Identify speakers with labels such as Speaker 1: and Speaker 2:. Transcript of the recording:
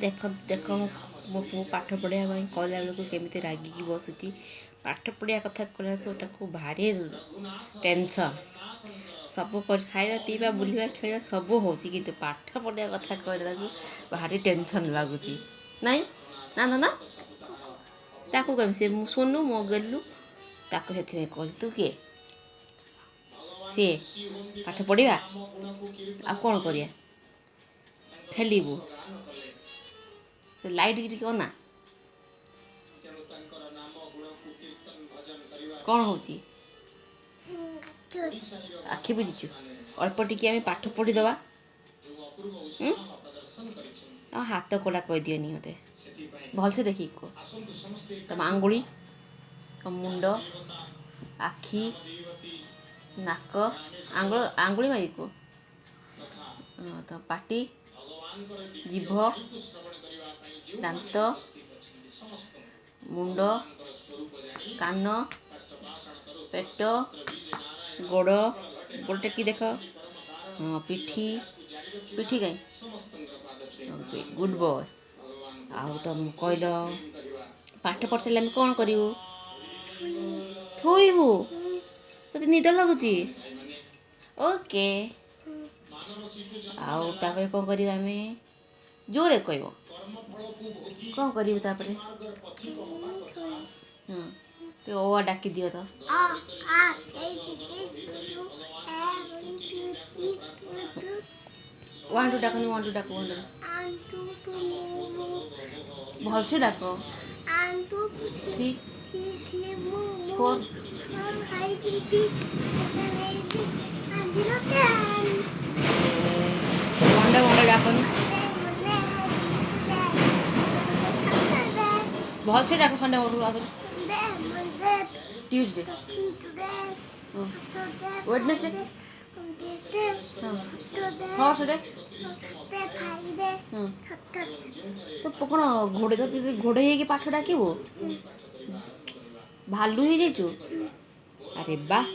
Speaker 1: देख देख मो पु पाठ पढ़ाया कहला बेलू केमी रागिकी बसुची पाठ पढ़िया कथा कहला भारी टेंशन सब कर खाଇବା पीवा बुलवा खेल सब हो कि पाठ पढ़िया कथा कहला भारी टेंशन लगुच नाई ना ना ना ताकू कमी से सोनू मो गेलु ताकू से कह तू किए सी पाठ पढ़ा आ कौन करिया खेलबू तो लाइट टी अना कौन हो आखि बुझीचु अल्प टिके पाठ पढ़ीदवा हाथ कोला कह दियनी मत भलसे देखिक कह तुम आंगुली तुम मुंड आखि नाक आंगुली मारिक तो पाटी जीभ दांत मुंड कान पेट गोड़ गोड़ टेकी देख पिठी पिठी कहीं गुड बॉय आउ तुम कहल पाठ पढ़ सारे कौन करू थोबू तो निद लगुच ओके आउ तापर कौन करवा आम जोरे कह कौन कर तो ओ डाकी दियो तो वन टू डाकनी वन टू डाक भल से डाक ठीक फोर मंडे मंडे डाकनी भल से डाक संडे ट्यूजडे वेडनेसडे थर्सडे तो कौन घोड़े तो घोड़े पाठ डाकबू भालू हो जाइचु अरे वाह